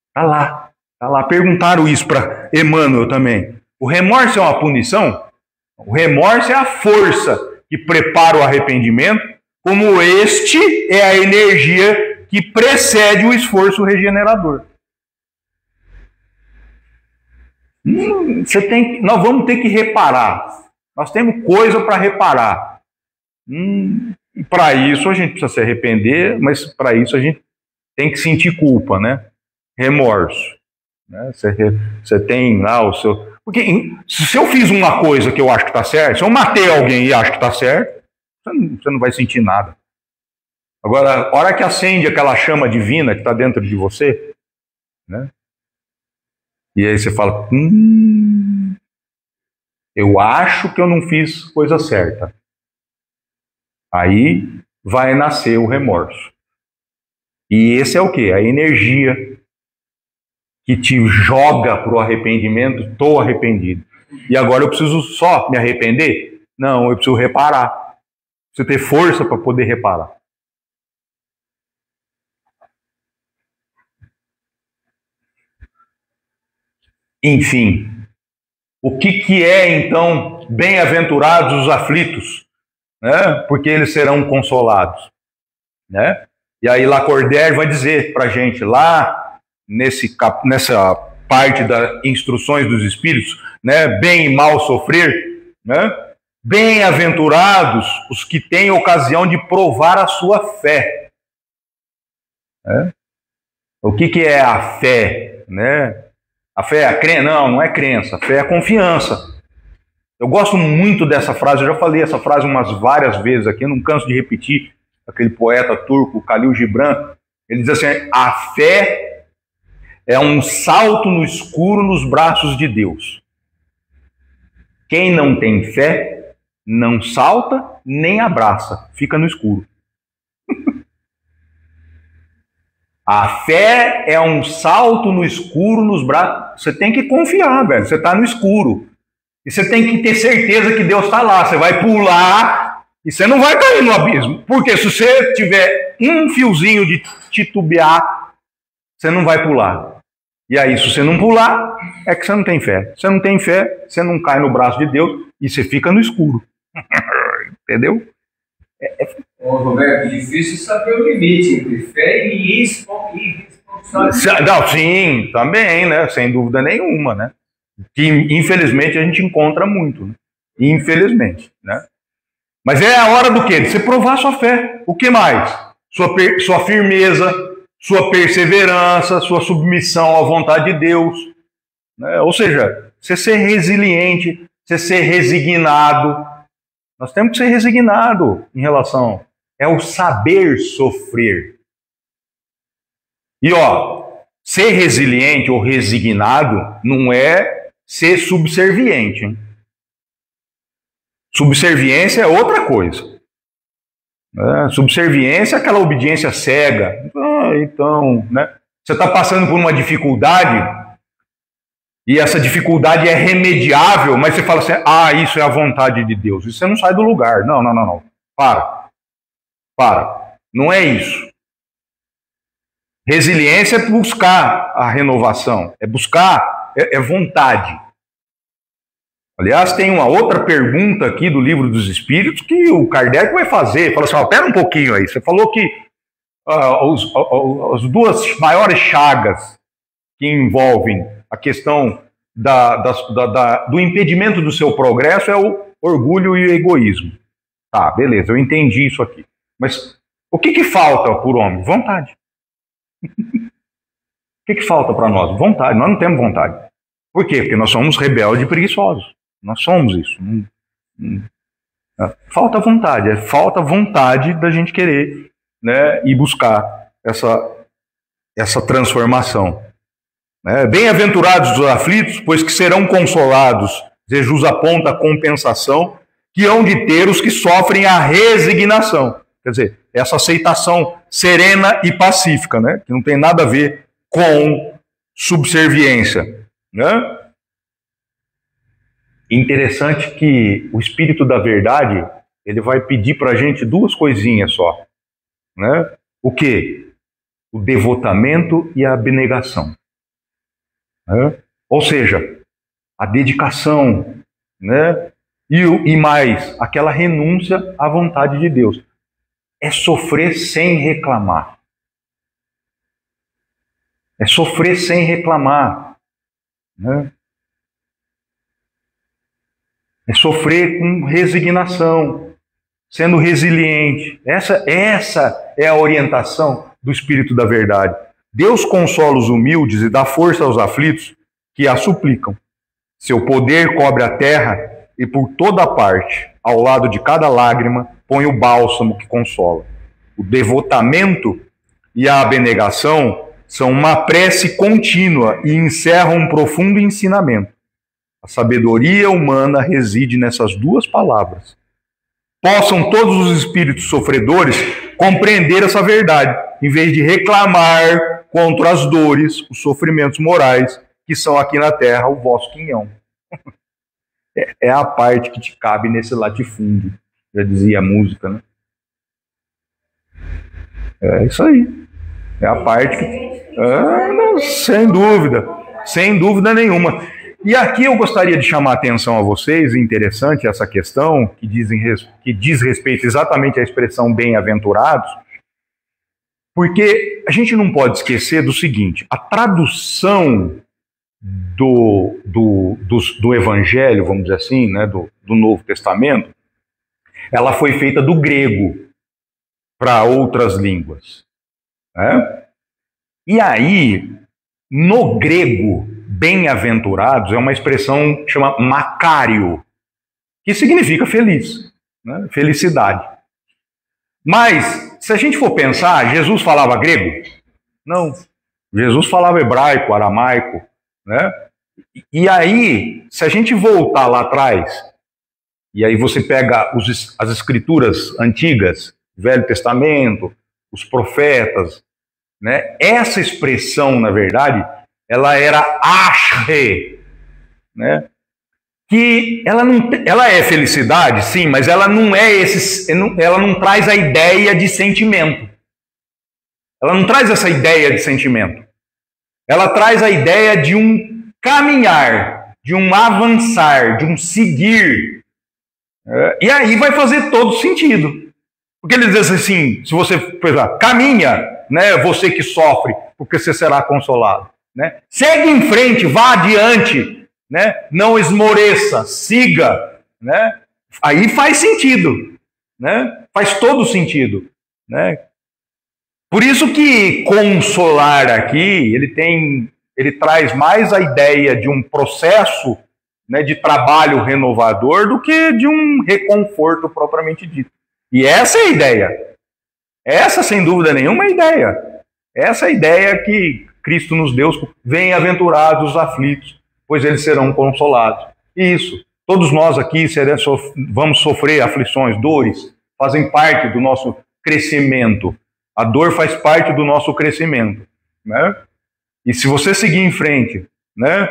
Está lá, tá lá. Perguntaram isso para Emmanuel também. O remorso é uma punição? O remorso é a força que prepara o arrependimento, como este é a energia que precede o esforço regenerador. Nós vamos ter que reparar. Nós temos coisa para reparar. E para isso a gente precisa se arrepender, mas para isso a gente tem que sentir culpa, né? Remorso. Né? Você tem lá o seu... Porque se eu fiz uma coisa que eu acho que está certo, se eu matei alguém e acho que está certo, você não vai sentir nada. Agora, a hora que acende aquela chama divina que está dentro de você, né? E aí você fala, eu acho que eu não fiz coisa certa. Aí vai nascer o remorso. E esse é o quê? A energia que te joga para o arrependimento. Estou arrependido. E agora eu preciso só me arrepender? Não, eu preciso reparar. Preciso ter força para poder reparar. Enfim, o que é então bem-aventurados os aflitos? Né? Porque eles serão consolados. Né? E aí Lacordaire vai dizer para a gente lá, nessa parte das instruções dos Espíritos, né? Bem e mal sofrer, né? Bem-aventurados os que têm ocasião de provar a sua fé. Né? O que é a fé? Né? A fé é a crença? Não é crença. A fé é a confiança. Eu gosto muito dessa frase, eu já falei essa frase várias vezes aqui, eu não canso de repetir, aquele poeta turco, Khalil Gibran, ele diz assim, a fé é um salto no escuro nos braços de Deus. Quem não tem fé, não salta nem abraça, fica no escuro. A fé é um salto no escuro nos braços. Você tem que confiar, velho. Você está no escuro. E você tem que ter certeza que Deus está lá. Você vai pular e você não vai cair no abismo. Porque se você tiver um fiozinho de titubear, você não vai pular. E aí, se você não pular, é que você não tem fé. Você não tem fé, você não cai no braço de Deus e você fica no escuro. Entendeu? Ô, Roberto, é difícil saber o limite entre fé e irresponsabilidade. Não, sim, também, né? Sem dúvida nenhuma, né? Que infelizmente a gente encontra muito, né? Infelizmente, né? Mas é a hora do quê? De você provar sua fé. O que mais? Sua firmeza, sua perseverança, sua submissão à vontade de Deus, né? Ou seja, você ser resiliente, você ser resignado. Nós temos que ser resignados em relação. É o saber sofrer. E ó, ser resiliente ou resignado não é ser subserviente, hein? Subserviência é outra coisa. Subserviência é aquela obediência cega. Então, né? Você está passando por uma dificuldade e essa dificuldade é remediável, mas você fala assim, isso é a vontade de Deus. E você não sai do lugar. Não. Para. Não é isso. Resiliência é buscar a renovação. É buscar, é vontade. Aliás, tem uma outra pergunta aqui do Livro dos Espíritos que o Kardec vai fazer. Fala assim, pera um pouquinho aí. Você falou que as duas maiores chagas que envolvem a questão do impedimento do seu progresso é o orgulho e o egoísmo. Tá, beleza, eu entendi isso aqui. Mas o que falta por homem? Vontade. O que falta para nós? Vontade. Nós não temos vontade. Por quê? Porque nós somos rebeldes e preguiçosos. Nós somos isso. Falta vontade. Falta vontade da gente querer, né, e buscar essa transformação. Bem-aventurados os aflitos, pois que serão consolados. Jesus aponta a compensação que hão de ter os que sofrem a resignação. Quer dizer, essa aceitação serena e pacífica, né? Que não tem nada a ver com subserviência, né? Interessante que o Espírito da Verdade, ele vai pedir para a gente duas coisinhas só, né? O quê? O devotamento e a abnegação. Né? Ou seja, a dedicação, né? E mais, aquela renúncia à vontade de Deus. É sofrer sem reclamar. É sofrer sem reclamar. Né? É sofrer com resignação, sendo resiliente. Essa é a orientação do Espírito da Verdade. Deus consola os humildes e dá força aos aflitos que a suplicam. Seu poder cobre a terra e por toda parte, ao lado de cada lágrima, põe o bálsamo que consola. O devotamento e a abnegação são uma prece contínua e encerram um profundo ensinamento. A sabedoria humana reside nessas duas palavras. Possam todos os espíritos sofredores compreender essa verdade, em vez de reclamar contra as dores, os sofrimentos morais, que são aqui na terra o vosso quinhão. É a parte que te cabe nesse latifúndio, já dizia a música, né? É isso aí. É a parte que... não, sem dúvida nenhuma. E aqui eu gostaria de chamar a atenção a vocês, interessante essa questão, que diz respeito exatamente à expressão bem-aventurados, porque a gente não pode esquecer do seguinte, a tradução do Evangelho, vamos dizer assim, né, do Novo Testamento, ela foi feita do grego para outras línguas. Né? E aí, no grego, bem-aventurados é uma expressão que chama macário, que significa feliz, né? Felicidade. Mas, se a gente for pensar, Jesus falava grego? Não. Jesus falava hebraico, aramaico, né? E aí, se a gente voltar lá atrás, e aí você pega as escrituras antigas, Velho Testamento, os profetas, né? Essa expressão, na verdade, ela era ashre, né? Que ela é felicidade, sim, mas ela não é ela não traz a ideia de sentimento. Ela não traz essa ideia de sentimento. ela traz a ideia de um caminhar, de um avançar, de um seguir. E aí vai fazer todo sentido. Porque ele diz assim, se você, por exemplo, caminha, né, você que sofre, porque você será consolado. Né? Segue em frente, vá adiante, né? Não esmoreça, siga. Né? Aí faz sentido. Né? Faz todo sentido. Né? Por isso que consolar aqui, ele traz mais a ideia de um processo, né, de trabalho renovador do que de um reconforto propriamente dito. E essa é a ideia. Essa, sem dúvida nenhuma, é a ideia. Essa é a ideia que Cristo nos deu. Bem-aventurados os aflitos, pois eles serão consolados. Isso. Todos nós aqui vamos sofrer aflições, dores, fazem parte do nosso crescimento. A dor faz parte do nosso crescimento. Né? E se você seguir em frente, né,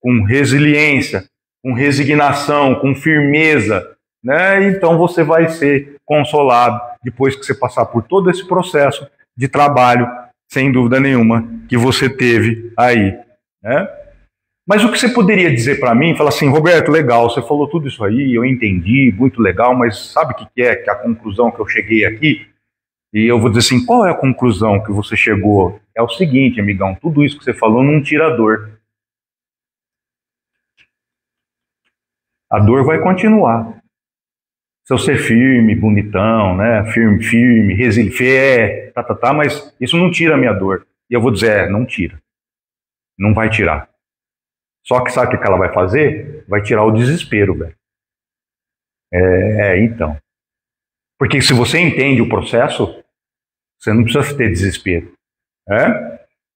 com resiliência, com resignação, com firmeza, né, então você vai ser consolado depois que você passar por todo esse processo de trabalho, sem dúvida nenhuma, que você teve aí. Né? Mas o que você poderia dizer para mim? Falar assim, Roberto, legal, você falou tudo isso aí, eu entendi, muito legal, mas sabe o que é que a conclusão que eu cheguei aqui? E eu vou dizer assim, qual é a conclusão que você chegou? É o seguinte, amigão, tudo isso que você falou não tira a dor. A dor vai continuar. Se eu ser firme, bonitão, né? Firme, resiliente, mas isso não tira a minha dor. E eu vou dizer, não tira. Não vai tirar. Só que sabe o que ela vai fazer? Vai tirar o desespero, velho. Então. Porque se você entende o processo, você não precisa ter desespero.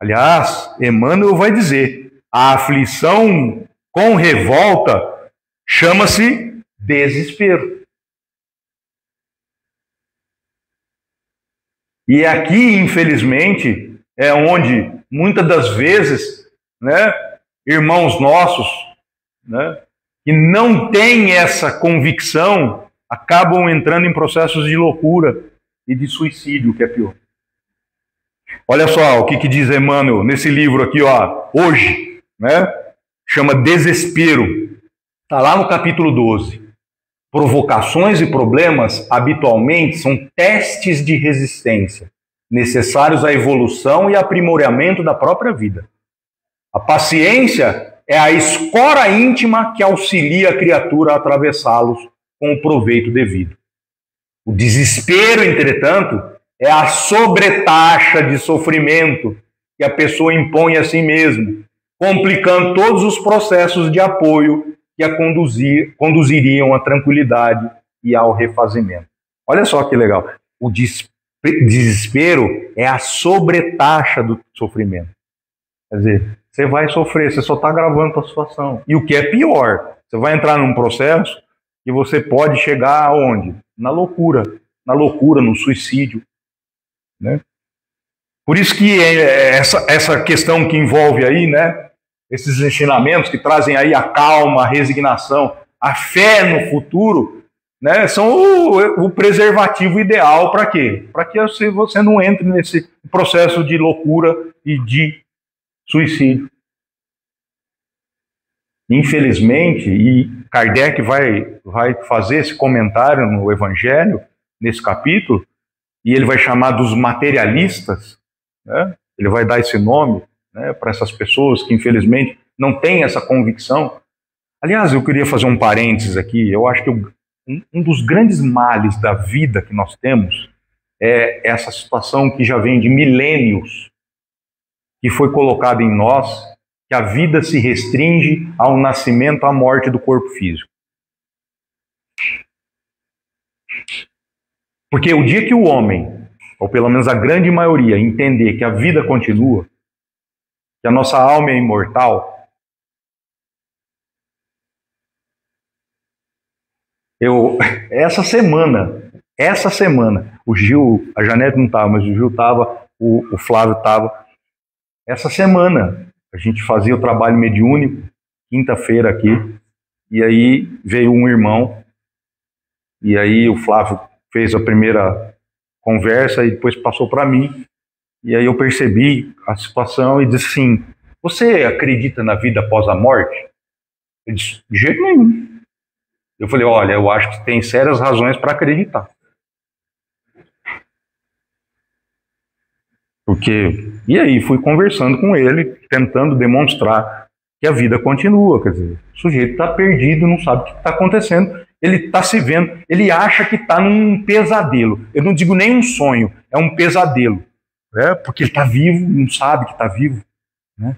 Aliás, Emmanuel vai dizer, a aflição com revolta chama-se desespero. E aqui, infelizmente, é onde, muitas das vezes, né, irmãos nossos, né, que não têm essa convicção, acabam entrando em processos de loucura e de suicídio, que é pior. Olha só o que diz Emmanuel nesse livro aqui, ó, hoje, né, chama Desespero. Está lá no capítulo 12. Provocações e problemas, habitualmente, são testes de resistência, necessários à evolução e aprimoramento da própria vida. A paciência é a escora íntima que auxilia a criatura a atravessá-los com o proveito devido. O desespero, entretanto, é a sobretaxa de sofrimento que a pessoa impõe a si mesma, complicando todos os processos de apoio que a conduziriam à tranquilidade e ao refazimento. Olha só que legal. O desespero é a sobretaxa do sofrimento. Quer dizer, você vai sofrer, você só está agravando a sua situação. E o que é pior, você vai entrar num processo que você pode chegar aonde? Na loucura, no suicídio. Né? Por isso que essa questão que envolve aí, né, esses ensinamentos que trazem aí a calma, a resignação, a fé no futuro, né, são o preservativo ideal para quê? Para que você não entre nesse processo de loucura e de suicídio. Infelizmente, e Kardec vai fazer esse comentário no Evangelho, nesse capítulo, e ele vai chamar dos materialistas, né? Ele vai dar esse nome, né, para essas pessoas que, infelizmente, não têm essa convicção. Aliás, eu queria fazer um parênteses aqui. Eu acho que um dos grandes males da vida que nós temos é essa situação que já vem de milênios, que foi colocada em nós, que a vida se restringe ao nascimento, à morte do corpo físico. Porque o dia que o homem, ou pelo menos a grande maioria, entender que a vida continua, que a nossa alma é imortal, essa semana, o Gil, a Janete não estava, mas o Gil estava, o Flávio estava. Essa semana a gente fazia o trabalho mediúnico, quinta-feira aqui, e aí veio um irmão, e aí o Flávio fez a primeira conversa e depois passou para mim, e aí eu percebi a situação e disse assim, você acredita na vida após a morte? Ele disse, de jeito nenhum. Eu falei, olha, eu acho que tem sérias razões para acreditar. Porque, e aí fui conversando com ele, tentando demonstrar que a vida continua, quer dizer, o sujeito está perdido, não sabe o que está acontecendo, ele está se vendo, ele acha que está num pesadelo. Eu não digo nem um sonho, é um pesadelo, né? Porque ele está vivo, não sabe que está vivo, né?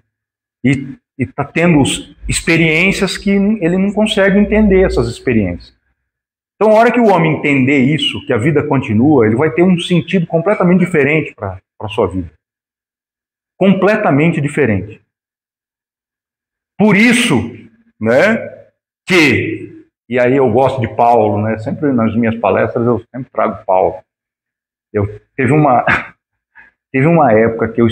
E está tendo experiências que ele não consegue entender, essas experiências. Então, a hora que o homem entender isso, que a vida continua, ele vai ter um sentido completamente diferente para a sua vida. Completamente diferente. Por isso, né, que, e aí eu gosto de Paulo, né, sempre nas minhas palestras eu sempre trago Paulo. Teve uma época que eu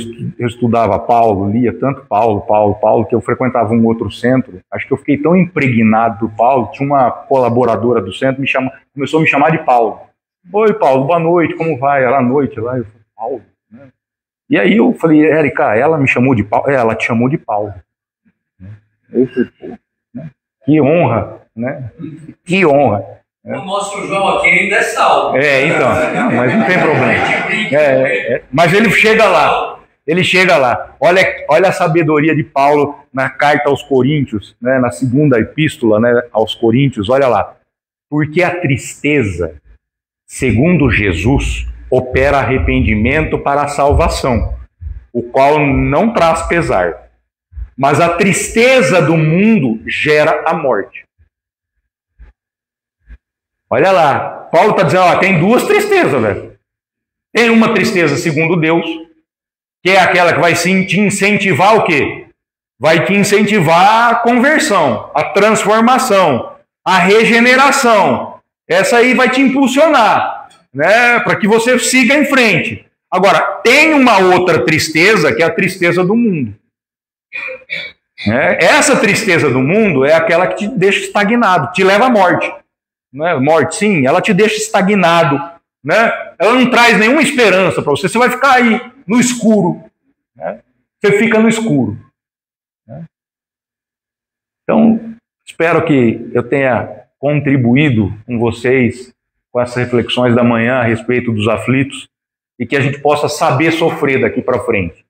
estudava Paulo, lia tanto Paulo, que eu frequentava um outro centro. Acho que eu fiquei tão impregnado do Paulo, tinha uma colaboradora do centro, começou a me chamar de Paulo. Oi, Paulo, boa noite, como vai? Era à noite lá, eu falei, Paulo, né? E aí eu falei, Érica, ela me chamou de Paulo? Ela te chamou de Paulo. Eu falei, pô, né? Que honra, né? Que honra. O nosso João aqui ainda é salvo. Então, não, mas não tem problema. Mas ele chega lá. Olha a sabedoria de Paulo na carta aos Coríntios, né, na segunda epístola, né, aos Coríntios, olha lá. Porque a tristeza, segundo Jesus, opera arrependimento para a salvação, o qual não traz pesar. Mas a tristeza do mundo gera a morte. Olha lá, Paulo está dizendo, ó, tem duas tristezas, velho. Tem uma tristeza segundo Deus, que é aquela que vai te incentivar o quê? Vai te incentivar a conversão, a transformação, a regeneração. Essa aí vai te impulsionar, né, para que você siga em frente. Agora, tem uma outra tristeza, que é a tristeza do mundo. Essa tristeza do mundo é aquela que te deixa estagnado, te leva à morte. Né? Morte, sim, ela te deixa estagnado, né? Ela não traz nenhuma esperança para você, você vai ficar aí no escuro, né? Você fica no escuro, né? Então, espero que eu tenha contribuído com vocês com essas reflexões da manhã a respeito dos aflitos e que a gente possa saber sofrer daqui para frente,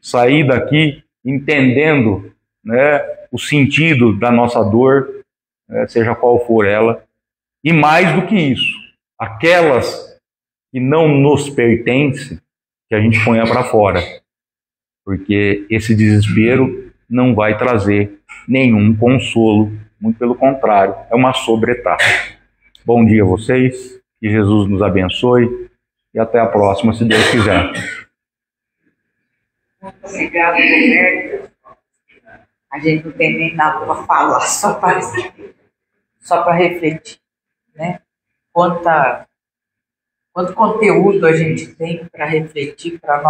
sair daqui entendendo, né, o sentido da nossa dor, né, seja qual for ela. E mais do que isso, aquelas que não nos pertencem, que a gente ponha para fora. Porque esse desespero não vai trazer nenhum consolo, muito pelo contrário, é uma sobreetapa. Bom dia a vocês, que Jesus nos abençoe e até a próxima, se Deus quiser. Muito obrigado, Roberto. A gente não tem nem nada para falar, só para refletir. Né? Quanto conteúdo a gente tem para refletir para a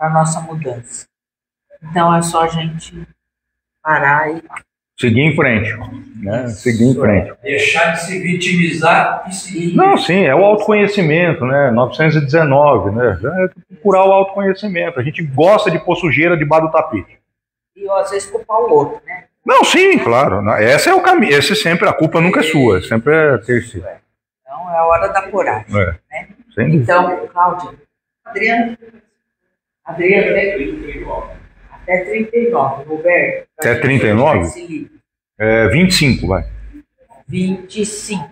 nossa mudança. Então é só a gente parar e seguir em frente, né? Seguir em frente. Deixar de se vitimizar e seguir. Não, sim, é o autoconhecimento, né? 919, né? É procurar o autoconhecimento. A gente gosta de pôr sujeira debaixo do tapete. E às vezes culpar o outro, né? Não, sim, claro. Esse é o caminho. Esse sempre, a culpa nunca é sua, sempre é terceiro. Então é a hora da coragem. Né? Então, Cláudia, Adriano, até 39, Roberto. Até 39? 25, vai. 25.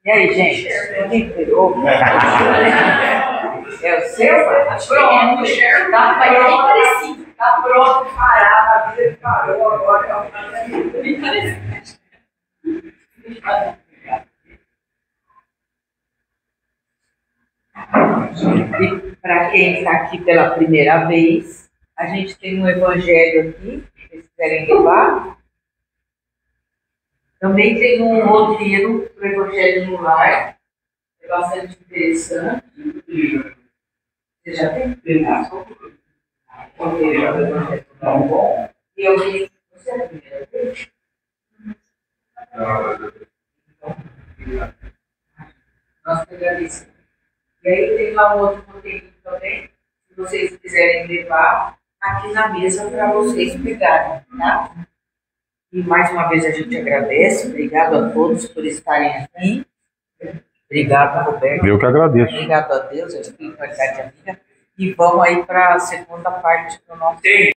E aí, gente? Quem pegou? É o seu? Pronto, tá pronto, parado, a vida parou agora. E para quem está aqui pela primeira vez, a gente tem um evangelho aqui, se vocês quiserem levar. Também tem um roteiro para o Evangelho no Lar, é bastante interessante. Você já tem que pegar o roteiro do Evangelho no Lar bom? E eu vi, você é a primeira vez? Nós pegamos isso. E aí tem lá um outro roteiro também, vocês quiserem levar aqui na mesa para vocês pegarem, tá? E mais uma vez a gente agradece, obrigado a todos por estarem aqui. Obrigado, Roberto. Eu que agradeço. Obrigado a Deus, a espiritualidade amiga. E vamos aí para a segunda parte do nosso.